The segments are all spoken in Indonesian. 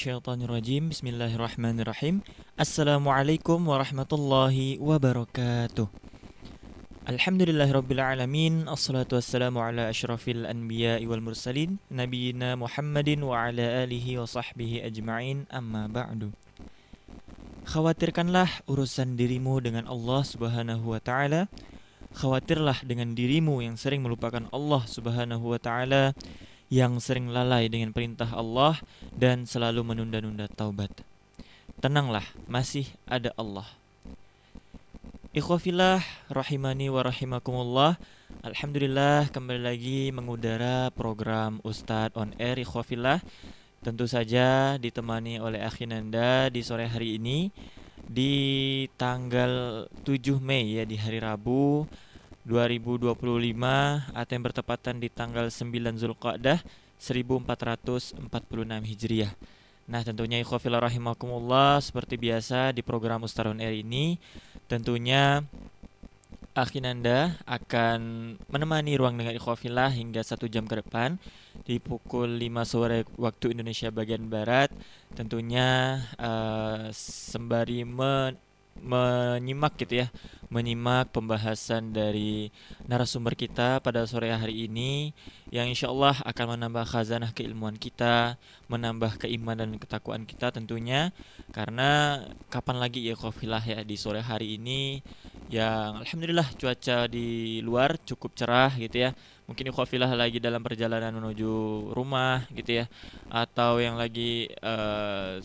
minasyaitonirrajim. Bismillahirrahmanirrahim. Assalamualaikum warahmatullahi wabarakatuh. Alhamdulillahirabbil alamin. Assalatu wassalamu ala asyrafil anbiya'i wal mursalin nabiyina Muhammadin wa ala alihi wa sahbihi ajma'in. Amma ba'du. Khawatirkanlah urusan dirimu dengan Allah Subhanahu wa taala. Khawatirlah dengan dirimu yang sering melupakan Allah Subhanahu wa taala, yang sering lalai dengan perintah Allah dan selalu menunda-nunda taubat. Tenanglah, masih ada Allah. Ikhwafillah rahimani wa rahimakumullah. Alhamdulillah kembali lagi mengudara program Ustadz on Air Ikhwafillah. Tentu saja ditemani oleh Akhinanda di sore hari ini di tanggal 7 Mei ya, di hari Rabu 2025 atau yang bertepatan di tanggal 9 Zulqa'dah 1446 Hijriah. Nah, tentunya ikhwafillah rahimakumullah, seperti biasa di program Ustadz on Air ini tentunya Akhinanda akan menemani ruang dengar ikhwafillah hingga 1 jam ke depan di pukul 5 sore waktu Indonesia bagian Barat. Tentunya sembari menyimak gitu ya, menyimak pembahasan dari narasumber kita pada sore hari ini yang insya Allah akan menambah khazanah keilmuan kita, menambah keimanan dan ketakwaan kita tentunya. Karena kapan lagi ya ikhwafillah ya, di sore hari ini yang alhamdulillah cuaca di luar cukup cerah gitu ya. Mungkin ikhwafillah lagi dalam perjalanan menuju rumah gitu ya, atau yang lagi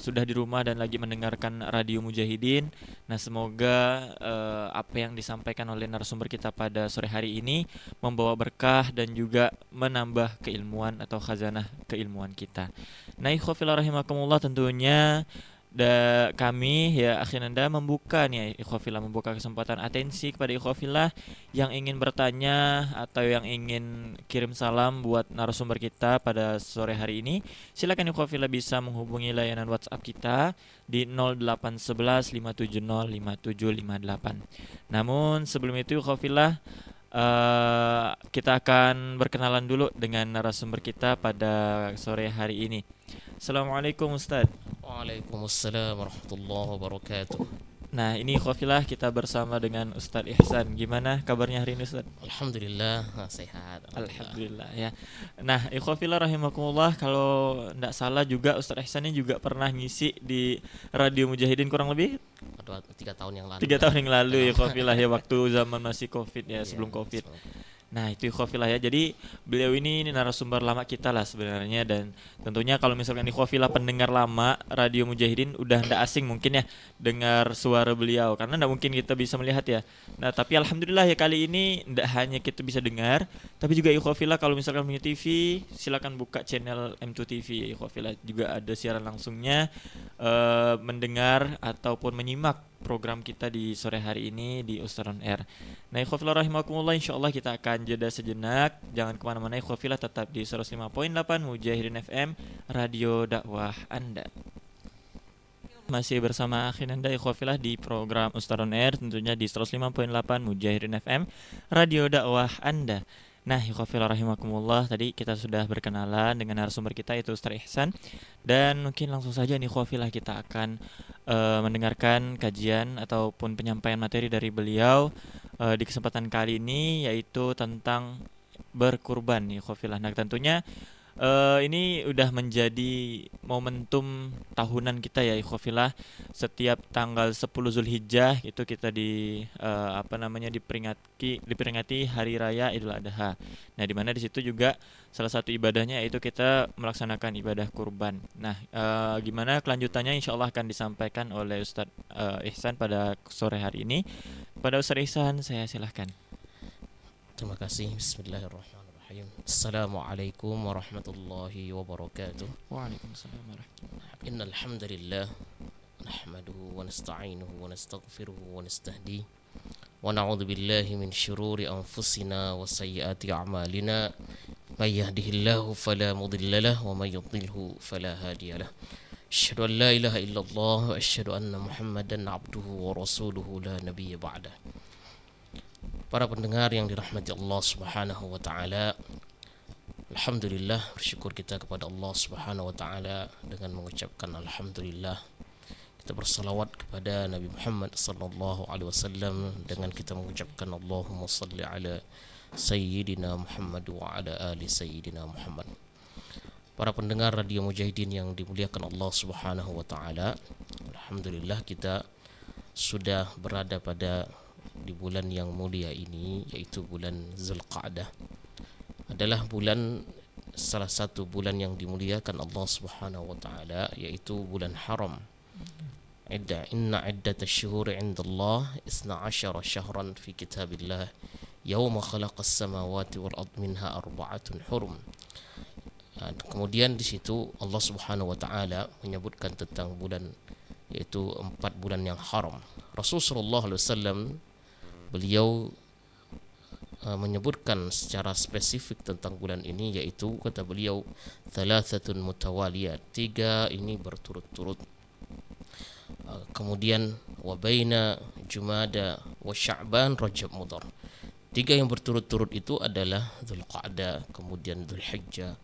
sudah di rumah dan lagi mendengarkan Radio Mujahidin. Nah, semoga apa yang disampaikan oleh narasumber kita pada sore hari ini membawa berkah dan juga menambah keilmuan atau khazanah keilmuan kita. Nah, ikhwafillah rahimakumullah, tentunya kami ya Akhinanda membuka nih ikhwafillah, membuka kesempatan atensi kepada ikhwafillah yang ingin bertanya atau yang ingin kirim salam buat narasumber kita pada sore hari ini. Silakan ikhwafillah bisa menghubungi layanan WhatsApp kita di 0811 570 5758. Namun sebelum itu ikhwafillah, kita akan berkenalan dulu dengan narasumber kita pada sore hari ini. Assalamualaikum Ustadz. Waalaikumsalam warahmatullahi wabarakatuh. Nah, ini ikhwafillah kita bersama dengan Ustadz Ihsan. Gimana kabarnya hari ini Ustadz? Alhamdulillah sehat. Alhamdulillah ya. Nah, ikhwafillah rahimakumullah, kalau tidak salah juga Ustadz Ihsan ini juga pernah ngisi di Radio Mujahidin kurang lebih 3 tahun yang lalu. 3 tahun yang lalu ya ikhwafillah ya, waktu zaman masih Covid ya, sebelum Covid. Nah, itu ikhwafillah ya. Jadi beliau ini narasumber lama kita lah sebenarnya, dan tentunya kalau misalkan ikhwafillah pendengar lama Radio Mujahidin udah ndak asing mungkin ya dengar suara beliau, karena ndak mungkin kita bisa melihat ya. Nah, tapi alhamdulillah ya, kali ini ndak hanya kita bisa dengar, tapi juga ikhwafillah kalau misalkan punya TV silakan buka channel M2 TV ya ikhwafillah, juga ada siaran langsungnya, mendengar ataupun menyimak program kita di sore hari ini di Ustadz on Air. Nah, ikhwafillah rahimakumullah, insyaallah kita akan jeda sejenak. Jangan kemana-mana ikhwafillah, tetap di 105.8 Mujahidin FM, radio dakwah Anda. Masih bersama Akhinanda ikhwafillah di program Ustadz on Air, tentunya di 105.8 Mujahidin FM, radio dakwah Anda. Nah, ikhwafillah rahimakumullah, tadi kita sudah berkenalan dengan narasumber kita yaitu Ustadz Ihsan, dan mungkin langsung saja nih ikhwafillah kita akan mendengarkan kajian ataupun penyampaian materi dari beliau di kesempatan kali ini, yaitu tentang berkurban nih ikhwafillah. Nah, tentunya ini udah menjadi momentum tahunan kita ya ikhwafillah. Setiap tanggal 10 Zulhijjah itu kita diperingati hari raya Idul Adha. Nah, di mana di situ juga salah satu ibadahnya yaitu kita melaksanakan ibadah kurban. Nah, gimana kelanjutannya insyaallah akan disampaikan oleh Ustadz Ihsan pada sore hari ini. Pada Ustadz Ihsan, saya silahkan. Terima kasih. Bismillahirrahmanirrahim. Assalamualaikum warahmatullahi wabarakatuh. Waalaikumsalam warahmatullahi wabarakatuh. Innal hamdalillah nahmaduhu wa nasta'inuhu wa nastaghfiruhu wa nastahdihi wa na'udzu billahi min syururi anfusina wa sayyiati a'malina. May yahdihillahu fala mudilla lahu wa may yudlilhu fala hadiya lahu. Asyhadu an la ilaha illallah wa asyhadu anna Muhammadan abduhu wa rasuluhu la nabiyya ba'dah. Para pendengar yang dirahmati Allah Subhanahu wa taala, Alhamdulillah, bersyukur kita kepada Allah Subhanahu wa taala dengan mengucapkan alhamdulillah. Kita bersalawat kepada Nabi Muhammad sallallahu alaihi wasallam dengan kita mengucapkan Allahumma salli ala sayyidina Muhammad wa ala ali sayyidina Muhammad. Para pendengar Radio Mujahidin yang dimuliakan Allah Subhanahu wa taala, alhamdulillah kita sudah berada pada di bulan yang mulia ini, yaitu bulan Zulqa'dah. Adalah bulan, salah satu bulan yang dimuliakan Allah Subhanahu wa taala, yaitu bulan haram. Inna iddatash syuhuri 'indallah 12 syahran fi kitabillah yauma khalaqas samawati wal ard minha arba'atun hurum. Kemudian di situ Allah Subhanahu wa taala menyebutkan tentang bulan, yaitu 4 bulan yang haram. Rasulullah sallallahu alaihi wasallam beliau menyebutkan secara spesifik tentang bulan ini, yaitu kata beliau thalathatun mutawaliyat, 3 ini berturut-turut. Kemudian wa baina Jumada wa Sya'ban Rajab Mudhar, 3 yang berturut-turut itu adalah Dzulqa'dah, kemudian Dzulhijjah,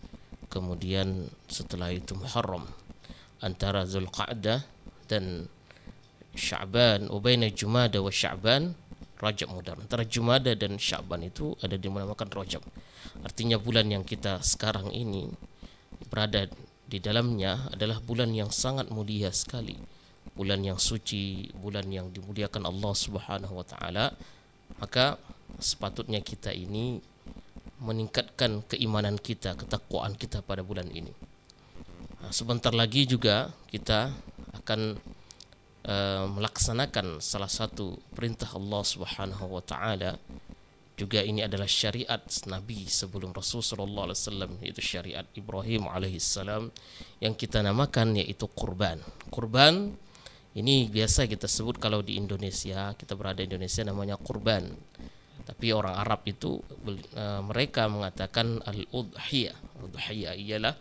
kemudian setelah itu Muharram. Antara Dzulqa'dah dan Sya'ban, wa baina Jumada wa Sya'ban Rajab Mudhar. Antara Jumada dan Sya'ban itu ada dinamakan Rajab. Artinya bulan yang kita sekarang ini berada di dalamnya adalah bulan yang sangat mulia sekali, bulan yang suci, bulan yang dimuliakan Allah Subhanahu wa taala. Maka sepatutnya kita ini meningkatkan keimanan kita, ketakwaan kita pada bulan ini. Sebentar lagi juga kita akan melaksanakan salah satu perintah Allah Subhanahu wa taala. Juga ini adalah syariat Nabi sebelum Rasul sallallahu alaihi wasallam, yaitu syariat Ibrahim alaihi salam yang kita namakan yaitu kurban. Kurban ini biasa kita sebut kalau di Indonesia, kita berada di Indonesia namanya kurban. Tapi orang Arab itu mereka mengatakan al-udhiyah. Udhiyah ialah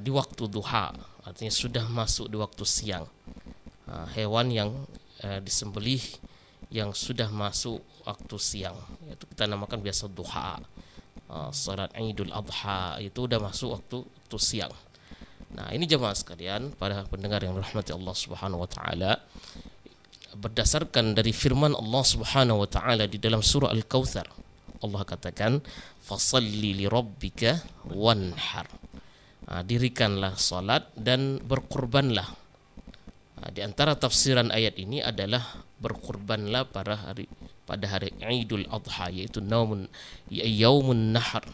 di waktu duha, artinya sudah masuk di waktu siang. Hewan yang disembelih yang sudah masuk waktu siang, itu kita namakan biasa duha. Salat Idul Adha itu udah masuk waktu siang. Nah, ini jemaah sekalian, para pendengar yang dirahmati Allah Subhanahu wa taala, berdasarkan dari firman Allah Subhanahu wa taala di dalam surah Al-Kautsar, Allah katakan fasalli li rabbika wanhar. Dirikanlah salat dan berkurbanlah. Di antara tafsiran ayat ini adalah berkurbanlah pada hari Idul Adha, yaitu yaumun nahar.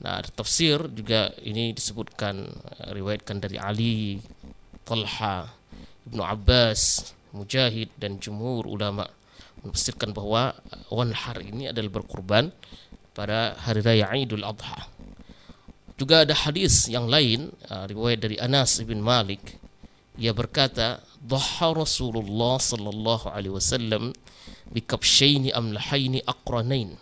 Nah, tafsir juga ini disebutkan, riwayatkan dari Ali, Talha, Ibnu Abbas, Mujahid dan jumhur ulama menafsirkan bahwa wanhar ini adalah berkurban pada hari raya Idul Adha. Juga ada hadis yang lain, riwayat dari Anas bin Malik. Ia berkata, "Dhaha Rasulullah sallallahu alaihi wasallam bikabshaini amlahaini aqranain.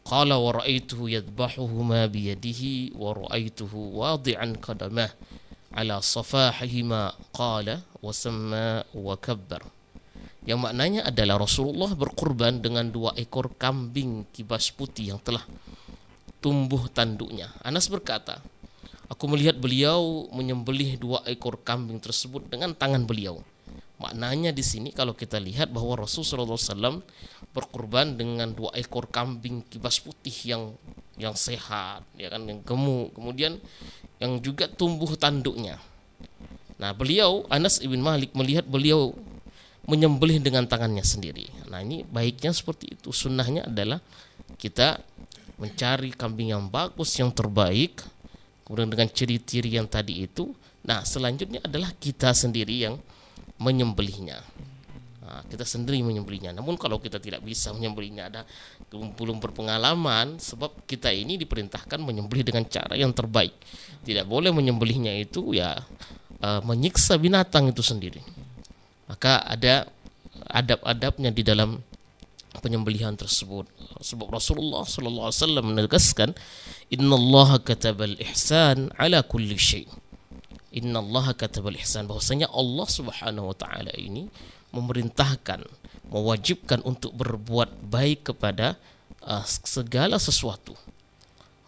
Qala wa ra'aituhu yadhbahuhuma bi yadihi wa ra'aituhu wadi'an qadamah ala safahihima qala wa samma wa kabbar." Yang maknanya adalah Rasulullah berkurban dengan 2 ekor kambing kibas putih yang telah tumbuh tanduknya. Anas berkata, aku melihat beliau menyembelih 2 ekor kambing tersebut dengan tangan beliau. Maknanya di sini kalau kita lihat bahwa Rasulullah SAW berkurban dengan 2 ekor kambing kibas putih yang sehat, ya kan, yang gemuk, kemudian yang juga tumbuh tanduknya. Nah, beliau Anas bin Malik melihat beliau menyembelih dengan tangannya sendiri. Nah, ini baiknya seperti itu. Sunnahnya adalah kita mencari kambing yang bagus, yang terbaik, kemudian dengan ciri-ciri yang tadi itu. Nah, selanjutnya adalah kita sendiri yang menyembelihnya. Nah, kita sendiri menyembelihnya. Namun kalau kita tidak bisa menyembelihnya, belum berpengalaman, sebab kita ini diperintahkan menyembelih dengan cara yang terbaik. Tidak boleh menyembelihnya itu ya menyiksa binatang itu sendiri. Maka ada adab-adabnya di dalam penyembelihan tersebut. Sebab Rasulullah sallallahu alaihi wasallam menegaskan, innallaha katabal ihsan ala kulli syai'. Innallaha katabal ihsan, bahwasanya Allah Subhanahu wa taala ini memerintahkan, mewajibkan untuk berbuat baik kepada segala sesuatu.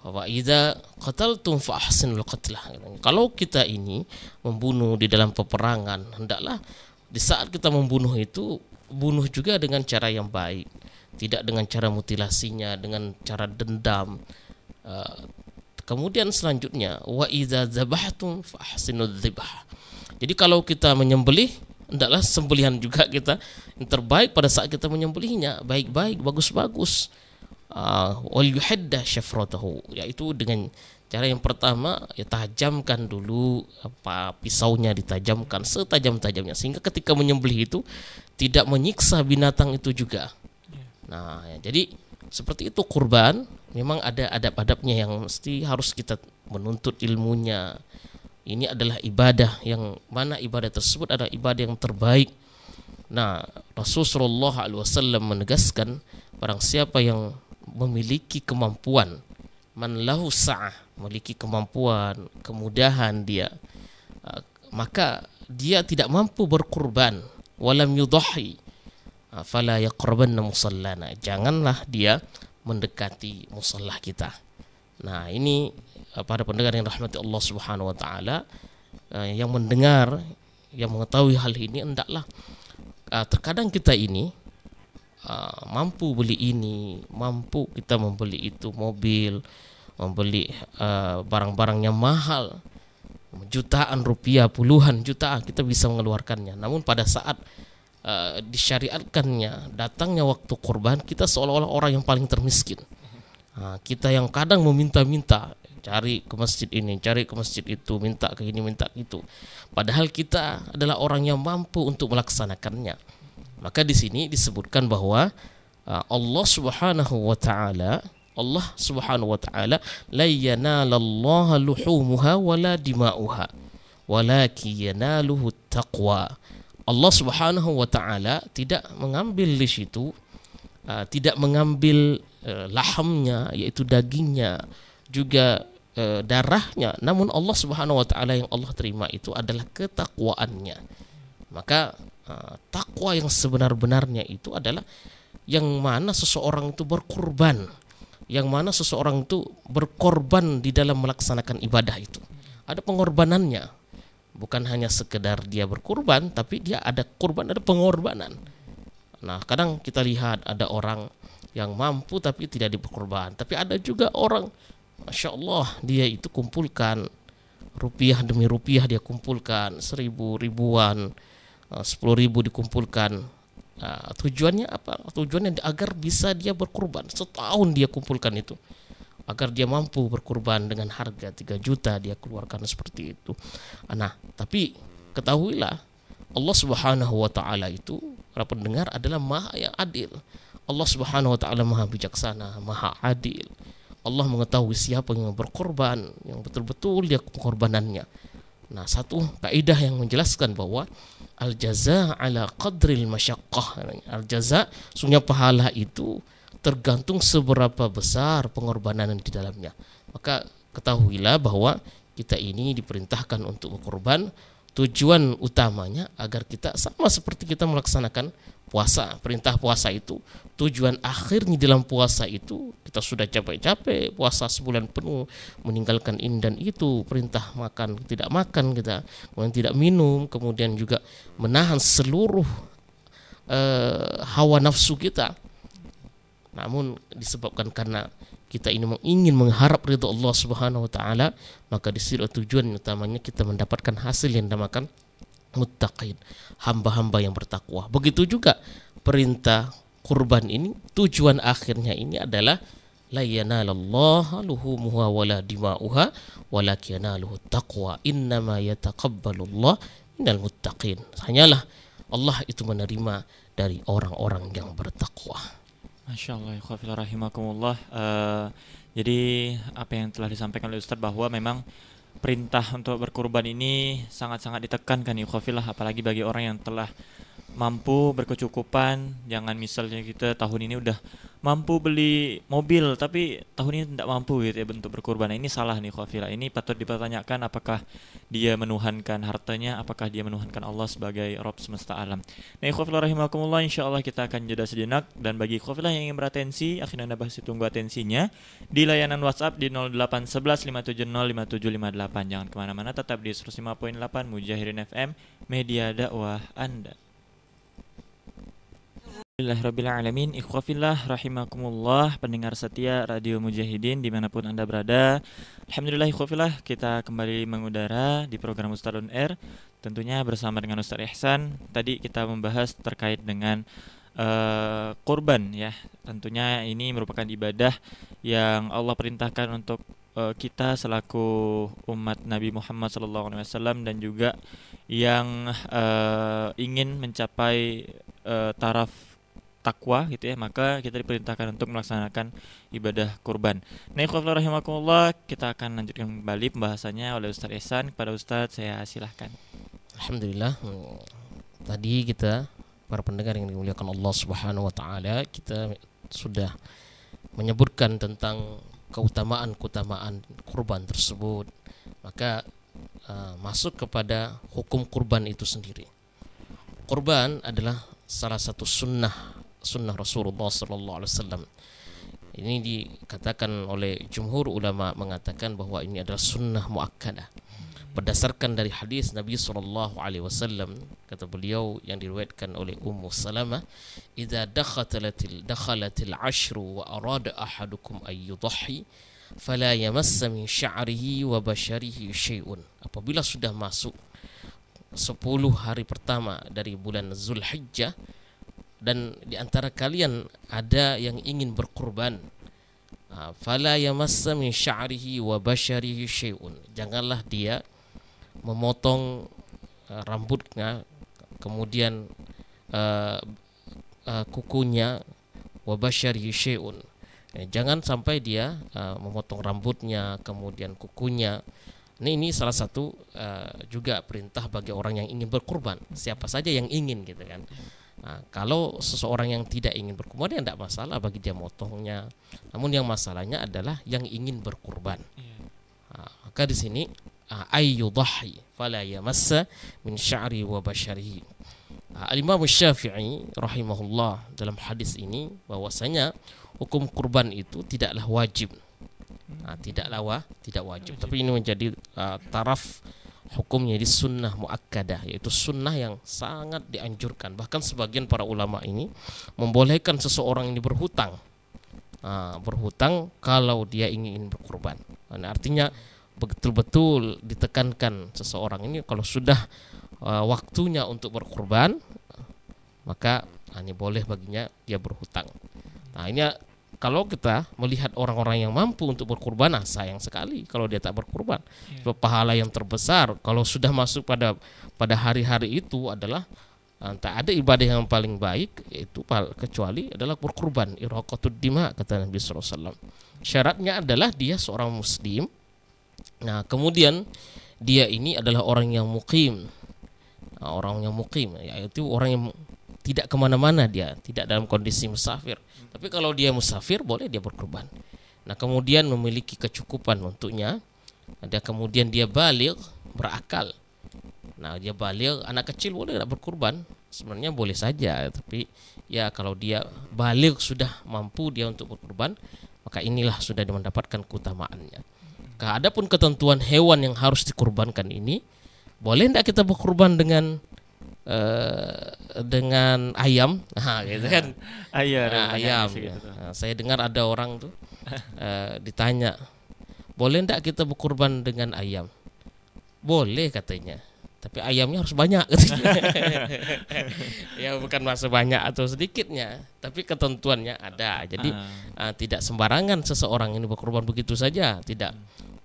Wa idza qataltum fa ahsinul qatlah. Kalau kita ini membunuh di dalam peperangan, hendaklah di saat kita membunuh itu bunuh juga dengan cara yang baik, tidak dengan cara mutilasinya, dengan cara dendam. Kemudian selanjutnya wa idza dzabhtum fa ahsinudz dzibh. Jadi kalau kita menyembelih, hendaklah sembelihan juga kita yang terbaik pada saat kita menyembelihnya, baik-baik, bagus-bagus. Wal yuhadda syafratahu, yaitu dengan cara yang pertama ya tajamkan dulu pisaunya, ditajamkan setajam-tajamnya sehingga ketika menyembelih itu tidak menyiksa binatang itu juga. Nah, ya, jadi seperti itu kurban memang ada adab-adabnya yang mesti harus kita menuntut ilmunya. Ini adalah ibadah yang mana ibadah tersebut adalah ibadah yang terbaik. Nah, Rasulullah SAW menegaskan barang siapa yang memiliki kemampuan, man lahu sa'ah, memiliki kemampuan, kemudahan dia, maka dia tidak mampu berkurban, walam yudhahi, fala yaqrabanna musallana, janganlah dia mendekati musalla kita. Nah, ini para pendengar yang rahmati Allah Subhanahu wa taala, yang mendengar, yang mengetahui hal ini, hendaklah terkadang kita ini mampu beli ini, mampu kita membeli itu, mobil, membeli barang-barang yang mahal, jutaan rupiah, puluhan jutaan kita bisa mengeluarkannya. Namun pada saat disyariatkannya datangnya waktu kurban, kita seolah-olah orang yang paling termiskin. Kita yang kadang meminta-minta, cari ke masjid ini, cari ke masjid itu, minta ke ini, minta itu. Padahal kita adalah orang yang mampu untuk melaksanakannya. Maka di sini disebutkan bahwa Allah Subhanahu wa taala la yanalallaha luhumuha wala dima'uha walakin yanaluhu taqwa. Allah Subhanahu wa taala tidak mengambil di situ, tidak mengambil lahamnya, yaitu dagingnya, juga darahnya, namun Allah Subhanahu wa taala yang Allah terima itu adalah ketakwaannya. Maka takwa yang sebenar-benarnya itu adalah yang mana seseorang itu berkorban, yang mana seseorang itu berkorban di dalam melaksanakan ibadah itu. Ada pengorbanannya, bukan hanya sekedar dia berkorban, tapi dia ada korban, ada pengorbanan. Nah, kadang kita lihat ada orang yang mampu tapi tidak diberkorban, tapi ada juga orang, Masya Allah, dia itu kumpulkan rupiah demi rupiah, dia kumpulkan 1.000, ribuan, 10.000 dikumpulkan. Tujuannya apa? Tujuannya agar bisa dia berkurban. Setahun dia kumpulkan itu, agar dia mampu berkurban dengan harga 3 juta dia keluarkan seperti itu. Nah, tapi ketahuilah Allah Subhanahu wa taala itu, para pendengar, adalah Maha yang adil. Allah Subhanahu wa taala Maha bijaksana, Maha adil. Allah mengetahui siapa yang berkorban, yang betul-betul dia pengorbanannya. Nah, satu kaidah yang menjelaskan bahwa al-jaza ala qadril masyaqqah. Al-jaza, sungguh pahala itu tergantung seberapa besar pengorbanan di dalamnya. Maka ketahuilah bahwa kita ini diperintahkan untuk berkorban. Tujuan utamanya agar kita sama seperti kita melaksanakan puasa. Perintah puasa itu, tujuan akhirnya dalam puasa itu, kita sudah capek-capek puasa sebulan penuh, meninggalkan ini dan itu, perintah makan, tidak makan kita, kemudian tidak minum, kemudian juga menahan seluruh hawa nafsu kita. Namun disebabkan karena kita ini ingin mengharap ridha Allah Subhanahu wa taala, maka di situ tujuan utamanya kita mendapatkan hasil yang dinamakan muttaqin, hamba-hamba yang bertakwa. Begitu juga perintah kurban ini, tujuan akhirnya ini adalah la yanalallaha luhumuha wala dima'uha walakin yanaluhu taqwa innama yataqabbalullah minal muttaqin. Hanyalah Allah itu menerima dari orang-orang yang bertakwa. Masya Allah, ikhwafillah rahimakumullah. Jadi apa yang telah disampaikan oleh Ustadz bahwa memang perintah untuk berkurban ini sangat-sangat ditekankan ikhwafillah, apalagi bagi orang yang telah mampu berkecukupan. Jangan misalnya kita tahun ini udah mampu beli mobil tapi tahun ini tidak mampu gitu ya bentuk berkurban. Nah, ini salah nih khawafillah. Ini patut dipertanyakan apakah dia menuhankan hartanya, apakah dia menuhankan Allah sebagai Rabb semesta alam. Nah, khawafillah rahimakumullah, insyaallah kita akan jeda sejenak, dan bagi khawafillah yang ingin beratensi, akhirnya Anda pasti tunggu atensinya di layanan WhatsApp di 0811 570 5758. Jangan kemana-mana, tetap di 105.8 Mujahidin FM, media dakwah Anda. Alhamdulillahirrabbilalamin. Ikhwafillah rahimakumullah, pendengar setia Radio Mujahidin dimanapun Anda berada. Alhamdulillah ikhwafillah, kita kembali mengudara di program Ustadz on Air, tentunya bersama dengan Ustadz Ihsan. Tadi kita membahas terkait dengan kurban ya. Tentunya ini merupakan ibadah yang Allah perintahkan untuk kita selaku umat Nabi Muhammad SAW, dan juga yang ingin mencapai taraf takwa gitu ya, maka kita diperintahkan untuk melaksanakan ibadah kurban. Nah, ikhwafillah rahimakumullah, kita akan lanjutkan kembali pembahasannya oleh Ustadz Ihsan. Kepada Ustadz saya silahkan. Alhamdulillah, tadi kita para pendengar yang dimuliakan Allah Subhanahu wa taala, kita sudah menyebutkan tentang keutamaan-keutamaan kurban tersebut. Maka masuk kepada hukum kurban itu sendiri. Kurban adalah salah satu sunnah Rasulullah sallallahu alaihi wasallam. Ini dikatakan oleh jumhur ulama, mengatakan bahwa ini adalah sunnah muakkadah berdasarkan dari hadis Nabi sallallahu alaihi wasallam. Kata beliau yang diriwayatkan oleh Ummu Salamah, "Idza dakhalatil ashru wa arada ahadukum ay yudhi fala yamassa min sya'rihi wa basharihi syai'un." Apabila sudah masuk 10 hari pertama dari bulan Zulhijjah, dan di antara kalian ada yang ingin berkurban, fala yamassa min sya'rihi wa basharihi syai'un, janganlah dia memotong rambutnya, kemudian kukunya, wa basharihi syai'un, jangan sampai dia memotong rambutnya kemudian kukunya. Ini salah satu juga perintah bagi orang yang ingin berkurban, siapa saja yang ingin gitu kan. Nah, kalau seseorang yang tidak ingin berkurban, ya tidak masalah bagi dia motongnya. Namun yang masalahnya adalah yang ingin berkurban. Maka di sini ayyudahi fala yamassa min sya'ri wa basharihi. Al-Imam Syafi'i rahimahullah dalam hadis ini bahwasanya hukum kurban itu tidaklah wajib. Tidak wajib, tapi ini menjadi taraf hukumnya di sunnah muakkadah, yaitu sunnah yang sangat dianjurkan. Bahkan sebagian para ulama ini membolehkan seseorang ini berhutang kalau dia ingin berkurban. Nah, artinya betul-betul ditekankan seseorang ini kalau sudah waktunya untuk berkurban, maka ini boleh baginya dia berhutang. Nah, ini kalau kita melihat orang-orang yang mampu untuk berkurban, sayang sekali kalau dia tak berkurban. Sebab pahala yang terbesar kalau sudah masuk pada hari-hari itu adalah tak ada ibadah yang paling baik yaitu kecuali adalah berkurban. Iraqatud dima, kata Nabi SAW. Syaratnya adalah dia seorang muslim. Nah, kemudian dia ini adalah orang yang muqim. Orang yang muqim yaitu orang yang tidak kemana-mana, dia tidak dalam kondisi musafir. Tapi kalau dia musafir, boleh dia berkurban. Nah, kemudian memiliki kecukupan untuknya. Kemudian dia baligh, berakal. Nah, dia baligh, anak kecil boleh tak berkurban? Sebenarnya boleh saja, tapi ya kalau dia baligh sudah mampu dia untuk berkurban, maka inilah sudah mendapatkan keutamaannya. Adapun ketentuan hewan yang harus dikurbankan ini, boleh tidak kita berkurban dengan ayam, gitu kan? Ayam. Saya dengar ada orang tuh ditanya, boleh tidak kita berkurban dengan ayam? Boleh katanya, tapi ayamnya harus banyak katanya. Ya bukan masa banyak atau sedikitnya, tapi ketentuannya ada. Jadi tidak sembarangan seseorang ini berkurban begitu saja, tidak.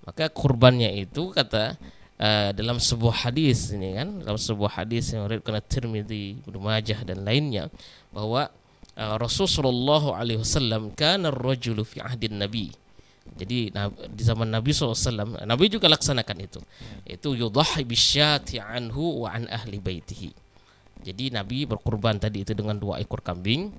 Maka kurbannya itu kata dalam sebuah hadis ini kan, dalam sebuah hadis yang diriwayatkan Tirmidzi, Ibnu Majah dan lainnya, bahwa Rasulullah sallallahu alaihi wasallam kana ar-rajulu fi ahdin nabi. Jadi di zaman Nabi SAW, Nabi juga laksanakan itu. Itu yudhahi bisyati anhu wa an ahli baitihi. Jadi Nabi berkurban tadi itu dengan 2 ekor kambing,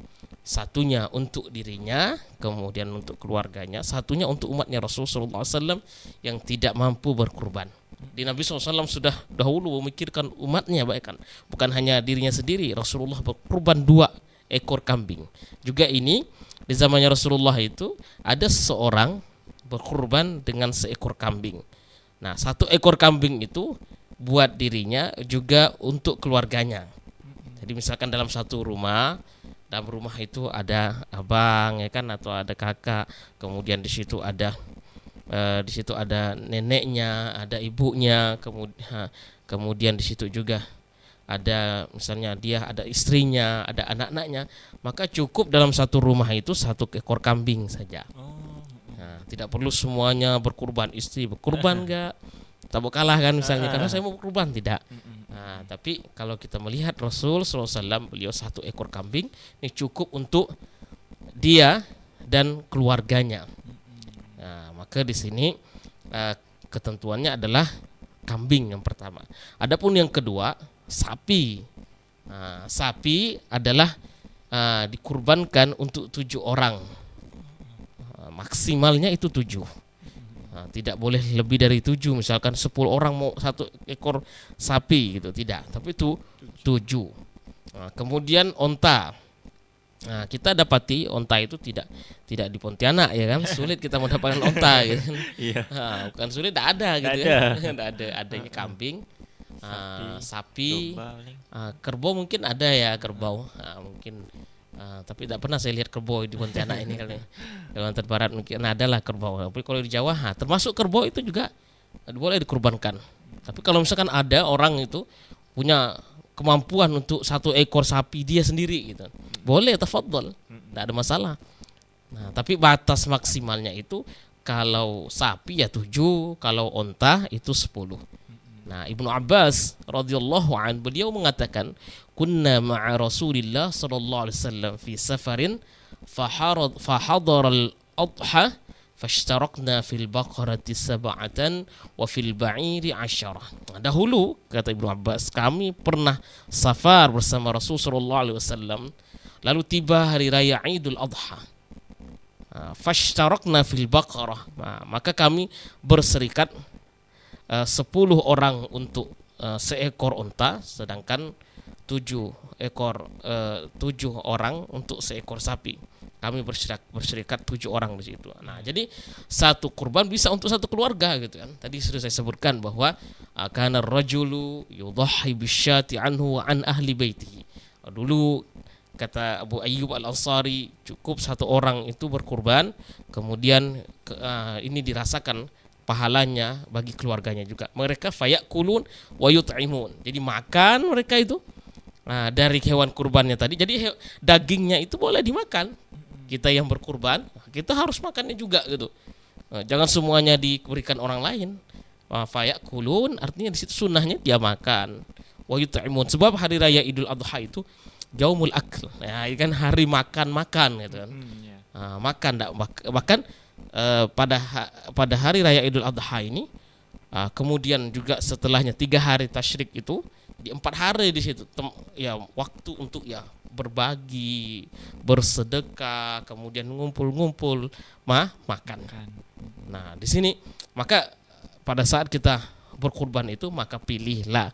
Satunya untuk dirinya, kemudian untuk keluarganya, satunya untuk umatnya Rasulullah SAW yang tidak mampu berkurban. Di Nabi SAW sudah dahulu memikirkan umatnya, bahkan bukan hanya dirinya sendiri. Rasulullah berkurban 2 ekor kambing. Juga ini di zamannya Rasulullah itu ada seseorang berkurban dengan seekor kambing. Nah, 1 ekor kambing itu buat dirinya juga untuk keluarganya. Jadi misalkan dalam satu rumah, dalam rumah itu ada abang ya kan, atau ada kakak, kemudian di situ ada neneknya, ada ibunya, kemudian di situ juga ada misalnya dia ada istrinya, ada anak-anaknya, maka cukup dalam satu rumah itu 1 ekor kambing saja. Nah, tidak perlu semuanya berkurban, istri berkurban enggak, tabuk kalah kan misalnya karena saya mau berkurban, tidak. Nah, tapi kalau kita melihat Rasul SAW, beliau 1 ekor kambing ini cukup untuk dia dan keluarganya. Nah, maka di sini ketentuannya adalah kambing yang pertama. Adapun yang kedua, sapi. Nah, sapi adalah dikurbankan untuk 7 orang. Maksimalnya itu 7. Tidak boleh lebih dari 7. Misalkan 10 orang mau 1 ekor sapi gitu, tidak. Tapi itu 7. Kemudian onta. Nah, kita dapati onta itu tidak di Pontianak ya kan, sulit kita mendapatkan onta gitu. Bukan sulit, tidak ada gitu kan. Tidak ada, adanya kambing, sapi, kerbau mungkin ada ya, kerbau. Mungkin tapi tidak pernah saya lihat kerbau di Pontianak ini kali. Kalimantan Barat mungkin adalah kerbau. Tapi kalau di Jawa, termasuk kerbau itu juga boleh dikurbankan. Tapi kalau misalkan ada orang itu punya kemampuan untuk 1 ekor sapi dia sendiri gitu, boleh, tafadhol, tidak ada masalah. Nah, tapi batas maksimalnya itu kalau sapi ya 7, kalau onta itu 10. Nah, Ibnu Abbas radhiyallahu an beliau mengatakan, kunna ma'a Rasulillah sallallahu alaihi wasallam fi safarin fahadara al-adha fashtarakna fil baqarati 7 wa fil ba'iri 10. Nah, dahulu kata Ibnu Abbas, kami pernah safar bersama Rasul sallallahu alaihi wasallam, lalu tiba hari raya Idul Adha. Fashtarakna fil baqarah. Maka kami berserikat 10 orang untuk seekor unta, sedangkan 7 orang untuk seekor sapi. Kami berserikat 7 orang di situ. Nah, jadi 1 kurban bisa untuk 1 keluarga gitu kan. Tadi sudah saya sebutkan bahwa kana rajulu yudhhi bisyati anhu wa an ahli baitihi. Dulu kata Abu Ayyub Al-Ansari, cukup 1 orang itu berkurban, kemudian ini dirasakan pahalanya bagi keluarganya juga. Mereka fayakulun wa yut'imun. Jadi makan mereka itu dari hewan kurbannya tadi. Jadi dagingnya itu boleh dimakan. Kita yang berkurban, kita harus makannya juga gitu. Jangan semuanya diberikan orang lain. Fayakulun artinya di situ sunnahnya dia makan. Wa yut'imun, sebab hari raya Idul Adha itu yaumul akl. Ya, ini kan hari makan gitu kan. Makan bahkan pada hari raya Idul Adha ini, kemudian juga setelahnya 3 hari tasyrik itu, di 4 hari di situ ya waktu untuk ya berbagi, bersedekah, kemudian ngumpul-ngumpul makan. Nah, di sini maka pada saat kita berkurban itu, maka pilihlah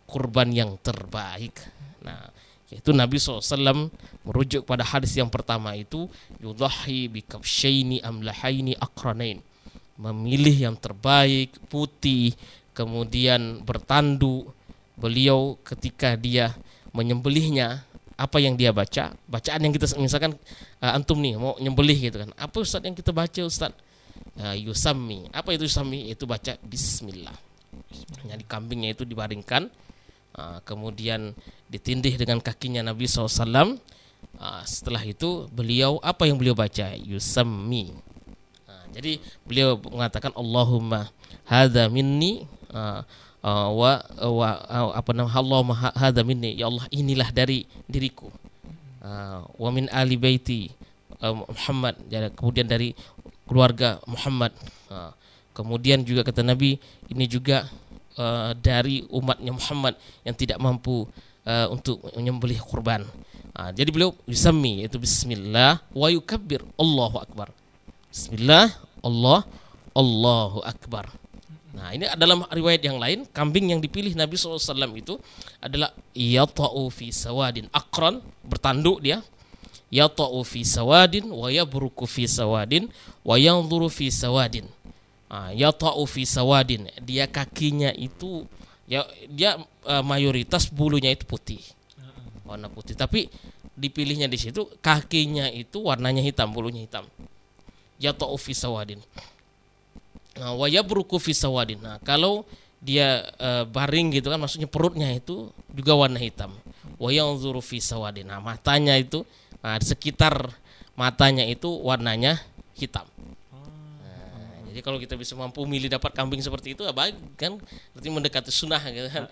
kurban yang terbaik. Nah, yaitu Nabi SAW merujuk pada hadis yang pertama itu, yudhahi bikabsyaini amlahaini akranain, memilih yang terbaik, putih, kemudian bertanduk. Beliau ketika dia menyembelihnya, apa yang dia baca, bacaan yang kita misalkan antum nih mau nyembelih gitu kan, apa Ustaz yang kita baca Ustaz? Yusammi. Apa itu yusammi? Itu baca bismillah. Jadi kambingnya itu dibaringkan, kemudian ditindih dengan kakinya Nabi SAW. Setelah itu beliau, apa yang beliau baca? Yusammi. Jadi beliau mengatakan Allahumma hadza minni Allahumma hadza minni, ya Allah inilah dari diriku, wa min ali baiti Muhammad, kemudian dari keluarga Muhammad, kemudian juga kata Nabi ini juga dari umatnya Muhammad yang tidak mampu untuk menyembelih kurban. Jadi beliau yusammi, itu bismillah wa yukabbir, Allahu akbar. Bismillah, Allahu akbar. Nah, ini dalam riwayat yang lain, kambing yang dipilih Nabi SAW itu adalah yata'u fi sawadin aqran, bertanduk dia. Yata'u fi sawadin wa yabruku fi sawadin wa yanzuru fi sawadin. Yata'u fi sawadin, dia kakinya itu ya dia mayoritas bulunya itu putih. Warna putih, tapi dipilihnya di situ kakinya itu warnanya hitam, bulunya hitam. Yata'u fi sawadin. Wa yabruku fi sawadin. Nah, kalau dia baring gitu kan, maksudnya perutnya itu juga warna hitam. Wa yanzuru fi sawadin. Nah, matanya itu di sekitar matanya itu warnanya hitam. Jadi kalau kita bisa mampu milih dapat kambing seperti itu, baik kan, berarti mendekati sunnah gitu kan,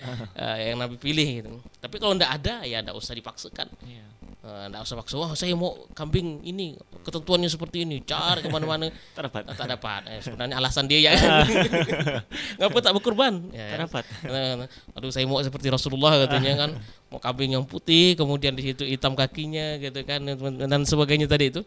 yang Nabi pilih gitu. Tapi kalau tidak ada, ya tidak usah dipaksakan. Tidak usah paksa, wah saya mau kambing ini, ketentuannya seperti ini, cari kemana-mana, tak dapat. Sebenarnya alasan dia ya, ngapa tak berkurban? Ya, dapat. Aduh saya mau seperti Rasulullah katanya kan, mau kambing yang putih, kemudian di situ hitam kakinya gitu kan, dan sebagainya tadi itu.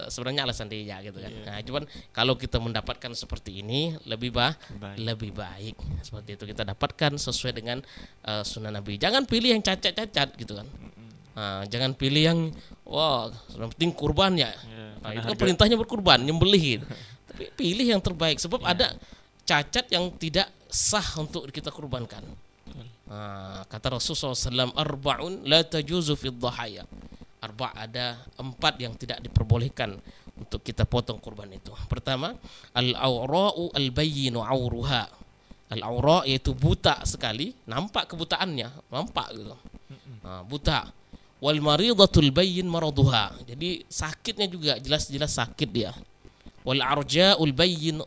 Sebenarnya alasan dia gitu kan. Nah, cuman kalau kita mendapatkan seperti ini lebih baik. Seperti itu kita dapatkan sesuai dengan sunnah Nabi. Jangan pilih yang cacat-cacat gitu kan. Jangan pilih yang yang penting kurban ya. Itu kan perintahnya berkurban, nyembelih gitu. Tapi pilih yang terbaik, sebab ada cacat yang tidak sah untuk kita kurbankan. Kata Rasulullah SAW, arba'un la tajuzu fid dhahaya. Ada 4 yang tidak diperbolehkan untuk kita potong kurban itu. Pertama, al-awra'u al-bayyinu awruha. Al-awra' yaitu buta sekali, nampak kebutaannya, nampak gitu. Buta. Wal maridatul bayyin maraduha. Jadi sakitnya juga jelas-jelas sakit dia. Wal arja'ul bayyin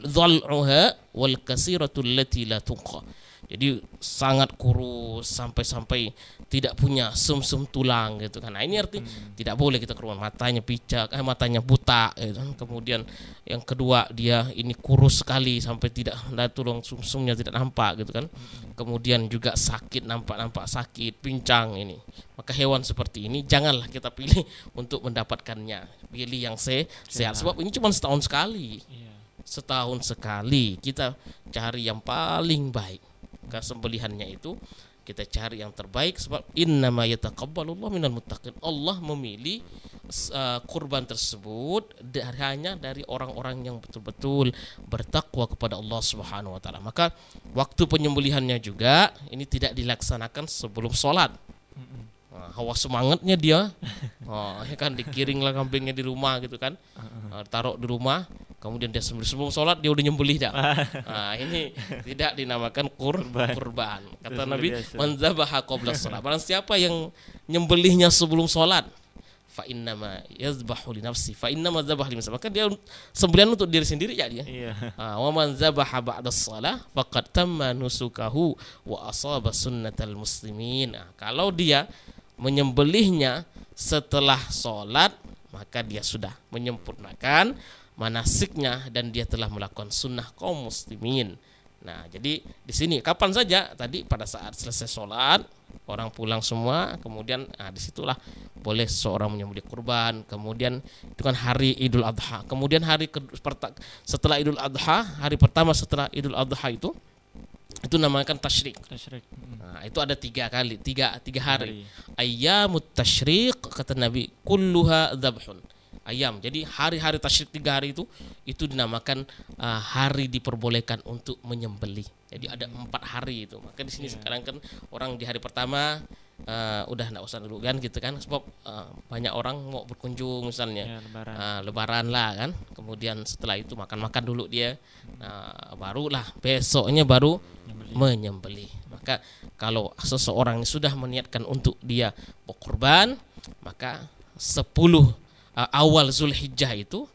dhal'uha wal kasiratul lati la tunqa. Jadi sangat kurus sampai tidak punya sum-sum tulang gitu kan. Nah, ini arti tidak boleh kita kurban. Matanya picak, matanya buta gitu. Kemudian yang kedua, dia ini kurus sekali sampai tidak ada tulang sum-sumnya tidak nampak gitu kan. Kemudian juga sakit, nampak sakit, pincang ini. Maka hewan seperti ini janganlah kita pilih untuk mendapatkannya. Pilih yang sehat, sebab ini cuma setahun sekali. Setahun sekali kita cari yang paling baik. Kesembelihannya itu kita cari yang terbaik, sebab innama yataqabbalullahu minal muttaqin. Allah memilih kurban tersebut hanya dari orang-orang yang betul-betul bertakwa kepada Allah Subhanahu wa taala. Maka waktu penyembelihannya juga ini tidak dilaksanakan sebelum sholat. Hawa semangatnya dia, ya kan, dikiringlah kambingnya di rumah gitu kan, taruh di rumah, kemudian dia sebelum sholat dia udah nyembelih dah. Ini tidak dinamakan kurban. Kata Nabi, man dzabaha qabla shalah. Barang siapa yang nyembelihnya sebelum sholat, fa innama yazbahu li nafsi, fa innama dzabaha li nafsi. Maka dia sembelihan untuk diri sendiri ya dia. Wa man dzabaha ba'da shalah faqad tamma nusukahu wa asaba sunnatal muslimin. Kalau dia menyembelihnya setelah sholat, maka dia sudah menyempurnakan manasiknya dan dia telah melakukan sunnah kaum muslimin. Nah, jadi di sini kapan saja tadi pada saat selesai sholat, orang pulang semua, kemudian disitulah boleh seorang menyembelih kurban. Kemudian itu kan hari Idul Adha. Kemudian setelah Idul Adha, hari pertama setelah Idul Adha itu namakan tasyrik. Nah, itu ada tiga hari. Ayyamut tasyrik, kata Nabi, kulluha dzabhun. Ayam. Jadi hari-hari tasyrik 3 hari itu dinamakan hari diperbolehkan untuk menyembelih. Jadi ada 4 hari itu. Maka di sini sekarang kan orang di hari pertama udah enggak usah dulu kan gitu kan, sebab banyak orang mau berkunjung misalnya, lebaran lah kan. Kemudian setelah itu makan-makan dulu dia, barulah besoknya baru menyembelih. Maka kalau seseorang sudah meniatkan untuk dia berkurban, maka 10 awal Zulhijjah itu,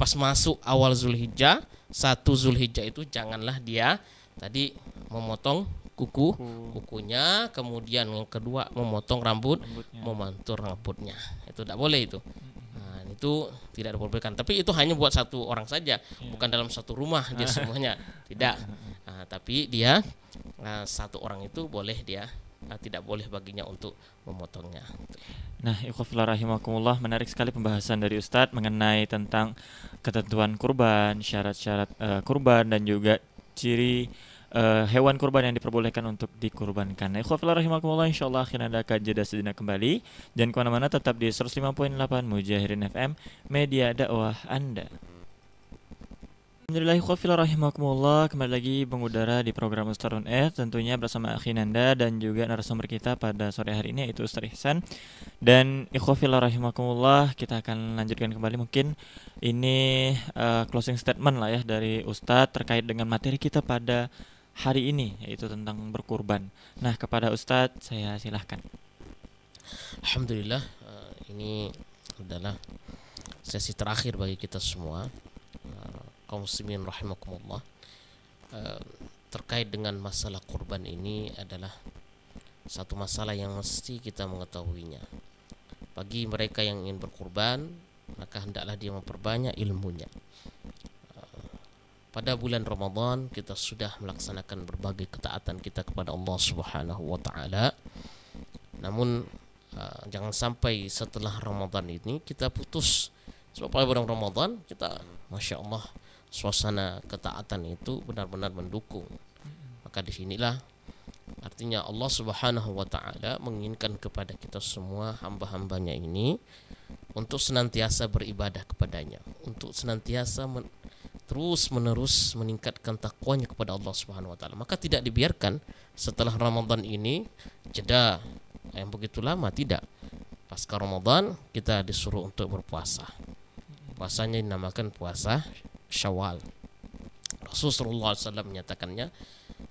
pas masuk awal Zulhijjah, 1 Zulhijjah itu janganlah dia tadi memotong kukunya, kemudian yang kedua memotong memantur rambutnya. Itu tidak boleh itu. Nah, itu tidak diperbolehkan. Tapi itu hanya buat 1 orang saja, bukan dalam 1 rumah dia semuanya. Tidak. Tapi dia 1 orang itu boleh dia tidak boleh baginya untuk memotongnya. Nah, ikhwafillah rahimakumullah, menarik sekali pembahasan dari Ustadz mengenai tentang ketentuan kurban, syarat-syarat kurban dan juga ciri hewan kurban yang diperbolehkan untuk dikurbankan. Nah, ikhwafillah rahimakumullah, insyaallah akhirnya ada jeda sejenak kembali. Jangan kemana-mana, tetap di 105.8 Mujahirin FM, media dakwah Anda. Alhamdulillah, ikhwafillah rahimakumullah, kembali lagi mengudara di program Ustadz on Air, tentunya bersama Akhi Nanda dan juga narasumber kita pada sore hari ini yaitu Ustadz Ihsan. Dan ikhwafillah rahimakumullah, kita akan lanjutkan kembali, mungkin ini closing statement lah ya dari Ustadz terkait dengan materi kita pada hari ini, yaitu tentang berkurban. Nah, kepada Ustadz saya silahkan. Alhamdulillah, ini adalah sesi terakhir bagi kita semua, kaum muslimin rahimakumullah. Terkait dengan masalah kurban ini adalah satu masalah yang mesti kita mengetahuinya. Bagi mereka yang ingin berkurban, maka hendaklah dia memperbanyak ilmunya. Pada bulan Ramadan kita sudah melaksanakan berbagai ketaatan kita kepada Allah Subhanahu wa taala. Namun jangan sampai setelah Ramadan ini kita putus. Sebab pada bulan Ramadan kita, Masya Allah, suasana ketaatan itu benar-benar mendukung. Maka disinilah artinya Allah Subhanahu wa ta'ala menginginkan kepada kita semua hamba-hambanya ini untuk senantiasa beribadah kepadanya, untuk senantiasa terus menerus meningkatkan takwanya kepada Allah Subhanahu wa ta'ala. Maka tidak dibiarkan setelah Ramadan ini jeda yang begitu lama, tidak. Pasca Ramadan kita disuruh untuk berpuasa. Puasanya dinamakan puasa Syawal. Rasulullah SAW menyatakannya,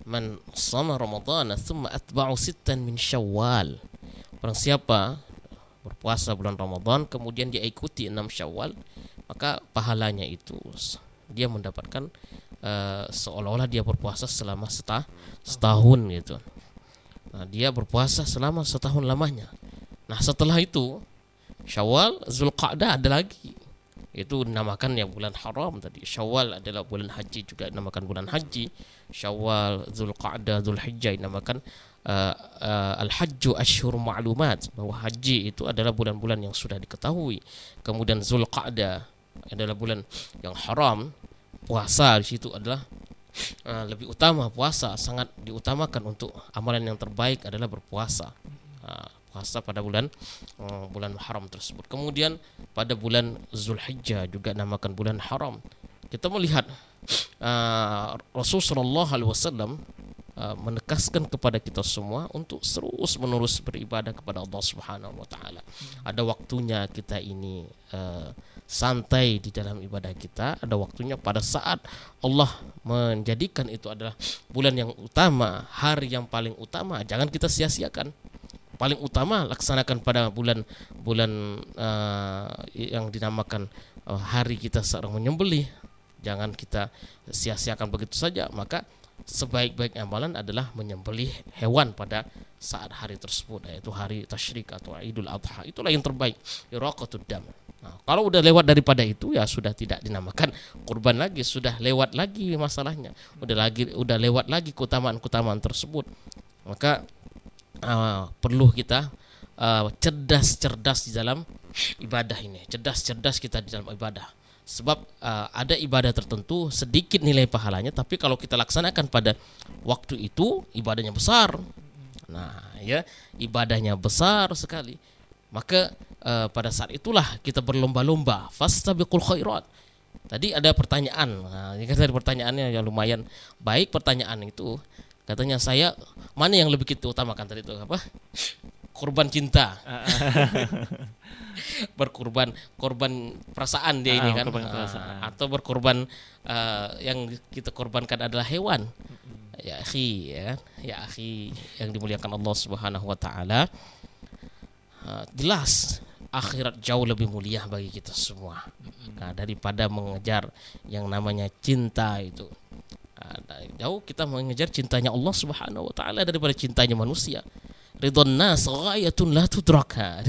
man shama Ramadhan thumma atba'u sittan min Syawal. Barang siapa berpuasa bulan Ramadan kemudian dia ikuti 6 Syawal, maka pahalanya itu dia mendapatkan seolah-olah dia berpuasa selama setahun gitu. Nah, dia berpuasa selama setahun lamanya. Nah, setelah itu Syawal, Zulqa'dah ada lagi. Itu dinamakan ya bulan haram tadi. Syawal adalah bulan haji, juga dinamakan bulan haji. Syawal, Zulqa'dah, Zulhijjah dinamakan al-hajju asyhur ma'lumat, bahwa haji itu adalah bulan-bulan yang sudah diketahui. Kemudian Zulqa'dah adalah bulan yang haram. Puasa di situ adalah lebih utama. Puasa sangat diutamakan, untuk amalan yang terbaik adalah berpuasa. Puasa pada bulan haram tersebut. Kemudian pada bulan Zulhijjah juga namakan bulan haram. Kita melihat Rasulullah SAW menekaskan kepada kita semua untuk terus menerus beribadah kepada Allah Subhanahu wa taala. Ada waktunya kita ini santai di dalam ibadah kita, ada waktunya pada saat Allah menjadikan itu adalah bulan yang utama, hari yang paling utama, jangan kita sia-siakan. Paling utama laksanakan pada bulan yang dinamakan hari kita sedang menyembelih. Jangan kita sia-siakan begitu saja. Maka sebaik-baik amalan adalah menyembelih hewan pada saat hari tersebut, yaitu hari tasyrik atau Idul Adha. Itulah yang terbaik, iraqatud dam. Nah, kalau udah lewat daripada itu ya sudah tidak dinamakan kurban lagi, sudah lewat lagi masalahnya. Udah lewat lagi keutamaan-keutamaan tersebut. Maka perlu kita cerdas di dalam ibadah ini. Cerdas kita di dalam ibadah. Sebab ada ibadah tertentu sedikit nilai pahalanya, tapi kalau kita laksanakan pada waktu itu ibadahnya besar. Nah, ya, ibadahnya besar sekali. Maka pada saat itulah kita berlomba-lomba, fastabiqul khairat. Tadi ada pertanyaan. Nah, ini kan pertanyaannya yang lumayan baik. Pertanyaan itu katanya, saya mana yang lebih kita utamakan tadi itu apa? Korban cinta. korban perasaan dia ini kan. Atau berkorban yang kita korbankan adalah hewan. Ya akhi, ya akhi yang dimuliakan Allah Subhanahu wa taala. Jelas akhirat jauh lebih mulia bagi kita semua. Nah, daripada mengejar yang namanya cinta itu. Jauh kita mengejar cintanya Allah Subhanahu wa taala daripada cintanya manusia. Ridwan nas ghayatun la tudraka.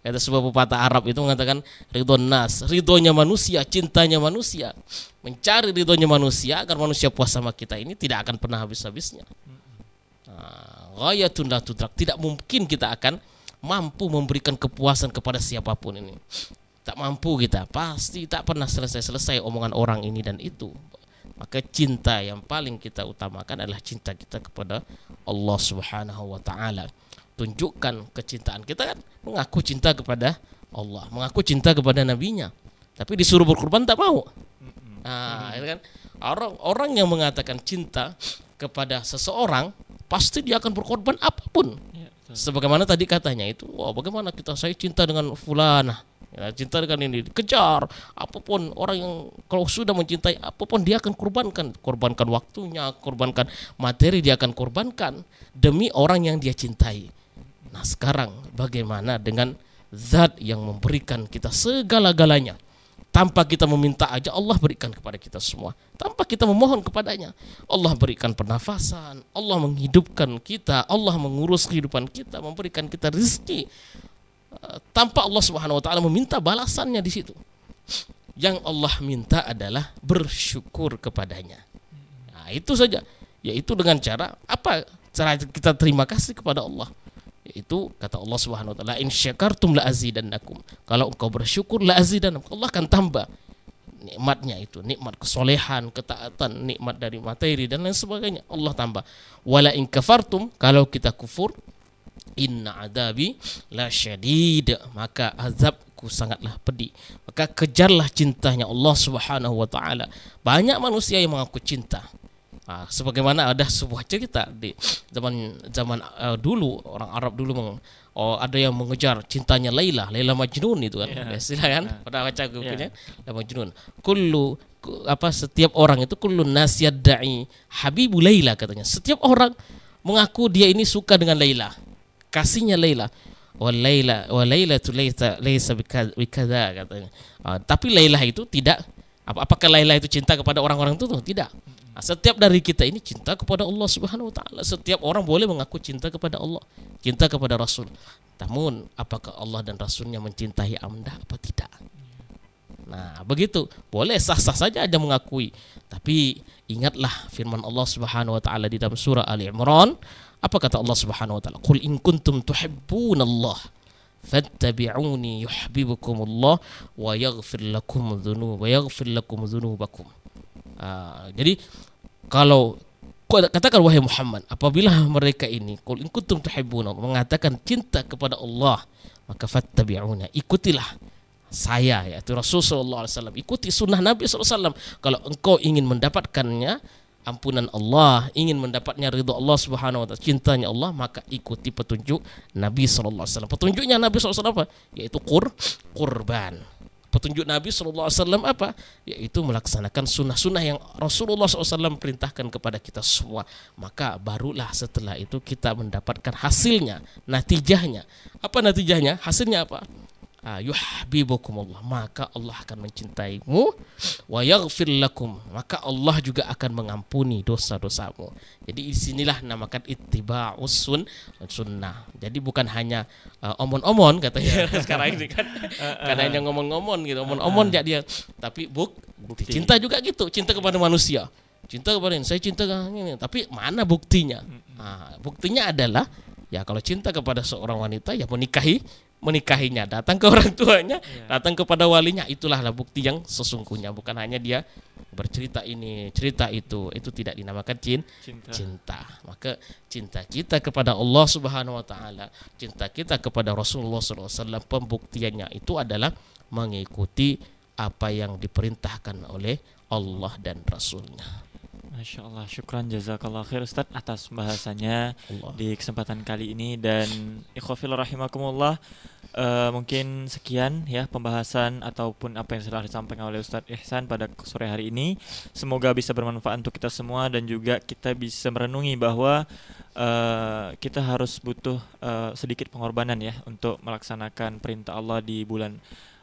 Kata sebuah pepatah Arab itu mengatakan ridwan nas, ridhonya manusia, cintanya manusia. Mencari ridhonya manusia agar manusia puas sama kita ini tidak akan pernah habis-habisnya. ghayatun la tudrak. Tidak mungkin kita akan mampu memberikan kepuasan kepada siapapun ini. Tak mampu kita, pasti tak pernah selesai-selesai omongan orang ini dan itu. Maka cinta yang paling kita utamakan adalah cinta kita kepada Allah Subhanahu wa taala. Tunjukkan kecintaan kita kan mengaku cinta kepada Allah, mengaku cinta kepada nabinya. Tapi disuruh berkorban tak mau. Nah, itu kan orang yang mengatakan cinta kepada seseorang pasti dia akan berkorban apapun. Sebagaimana tadi katanya itu, wah bagaimana saya cinta dengan fulanah, ya, cinta dengan ini, kejar apapun. Orang yang kalau sudah mencintai apapun dia akan korbankan waktunya, korbankan materi, dia akan korbankan demi orang yang dia cintai. Nah sekarang bagaimana dengan zat yang memberikan kita segala-galanya? Tanpa kita meminta aja Allah berikan kepada kita semua. Tanpa kita memohon kepadanya, Allah berikan pernafasan, Allah menghidupkan kita, Allah mengurus kehidupan kita, memberikan kita rezeki. Tanpa Allah Subhanahu wa taala meminta balasannya di situ. Yang Allah minta adalah bersyukur kepadanya. Nah, itu saja. Yaitu dengan cara apa? Cara kita terima kasih kepada Allah. Yaitu kata Allah Subhanahu wa taala, in syakartum la azidannakum. Kalau engkau bersyukur la azidannakum, Allah akan tambah nikmatnya itu, nikmat kesolehan, ketaatan, nikmat dari materi dan lain sebagainya. Allah tambah. Wala in kafartum, kalau kita kufur, inna adabi la syadid, maka azabku sangatlah pedih. Maka kejarlah cintanya Allah Subhanahu wa taala. Banyak manusia yang mengaku cinta. Sebagaimana ada sebuah cerita di zaman dulu, orang Arab dulu ada yang mengejar cintanya Laila Majnun itu kan. Istilah kan? Pada baca bukunya Laila Majnun. Setiap orang itu kullun nas yad'i habibu Laila katanya. Setiap orang mengaku dia ini suka dengan Laila, kasihnya Laila. Wa Laila tu laysa bikadza katanya. Tapi Laila itu tidak. Apakah Laila itu cinta kepada orang-orang itu? Tidak. Setiap dari kita ini cinta kepada Allah Subhanahu wa taala. Setiap orang boleh mengaku cinta kepada Allah, cinta kepada Rasul. Namun apakah Allah dan Rasulnya mencintai Anda apa tidak? Nah, begitu. Boleh sah-sah saja ada mengakui. Tapi ingatlah firman Allah Subhanahu wa taala di dalam surah Ali Imran. Apa kata Allah Subhanahu wa taala? Qul in kuntum tuhibbunallah fattabi'uni yuhibbukumullah wa yaghfir lakum dzunubakum. Jadi kalau katakan wahai Muhammad, apabila mereka ini qul in kuntum tuhibbuna mengatakan cinta kepada Allah, maka fattabi'una, ikutilah saya, yaitu Rasul sallallahu alaihi wasallam, ikuti sunnah Nabi sallallahu alaihi wasallam. Kalau engkau ingin mendapatkannya ampunan Allah, ingin mendapatnya ridha Allah Subhanahu wa taala, cintanya Allah, maka ikuti petunjuk Nabi sallallahu alaihi wasallam. Petunjuknya Nabi sallallahu alaihi wasallam apa? Yaitu kurban. Petunjuk Nabi SAW apa? Yaitu melaksanakan sunnah-sunnah yang Rasulullah SAW perintahkan kepada kita semua. Maka barulah setelah itu kita mendapatkan hasilnya, natijahnya. Apa natijahnya? Hasilnya apa? Yuhibbukumullah, maka Allah akan mencintaimu, wa yaghfir lakum, maka Allah juga akan mengampuni dosa-dosamu. Jadi disinilah namakan ittiba'us sunnah. Jadi bukan hanya omon-omon katanya sekarang ini kan, karena hanya ngomong-ngomong gitu, omon-omon dia, tapi bukti. Cinta juga gitu, cinta kepada manusia, cinta kepada ini, saya cinta ini, tapi mana buktinya? Buktinya adalah ya kalau cinta kepada seorang wanita ya menikahinya, datang ke orang tuanya, datang kepada walinya, itulah bukti yang sesungguhnya. Bukan hanya dia bercerita ini, cerita itu tidak dinamakan cinta. Maka cinta kita kepada Allah Subhanahu wa taala, cinta kita kepada Rasulullah SAW, pembuktiannya itu adalah mengikuti apa yang diperintahkan oleh Allah dan Rasulnya. Masya Allah, syukran jazakallah khair Ustaz atas bahasanya di kesempatan kali ini. Dan ikhwafillah rahimakumullah, mungkin sekian ya pembahasan ataupun apa yang telah disampaikan oleh Ustaz Ihsan pada sore hari ini. Semoga bisa bermanfaat untuk kita semua dan juga kita bisa merenungi bahwa kita harus butuh sedikit pengorbanan ya untuk melaksanakan perintah Allah di bulan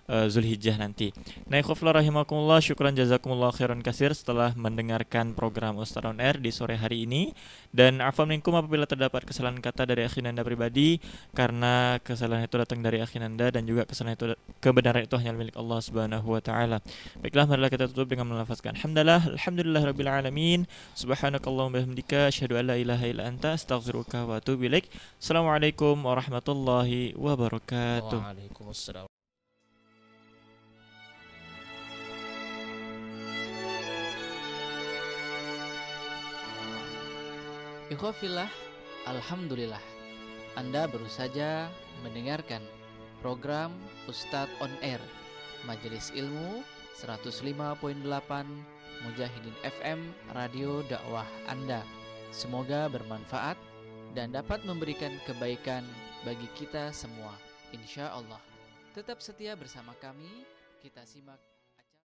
Zulhijjah nanti. Nah, ikhwafillah rahimakumullah, syukran jazakumullah khairan kasir setelah mendengarkan program Ustadz On Air di sore hari ini. Dan afwan minkum apabila terdapat kesalahan kata dari akhinanda pribadi, karena kesalahan itu datang dari akhinanda dan juga kesalahan itu kebenaran itu hanya milik Allah Subhanahu wa taala. Baiklah, marilah kita tutup dengan melafazkan alhamdulillah alamin. Subhanakallahumma bihamdika asyhadu an la ilaha illa anta astaghfiruka wa atubu ilaik. Assalamualaikum warahmatullahi wabarakatuh. Waalaikumsalam. Ikhwafillah, alhamdulillah, Anda baru saja mendengarkan program Ustadz On Air, Majelis Ilmu 105.8 Mujahidin FM, Radio Dakwah Anda. Semoga bermanfaat dan dapat memberikan kebaikan bagi kita semua, insya Allah. Tetap setia bersama kami, kita simak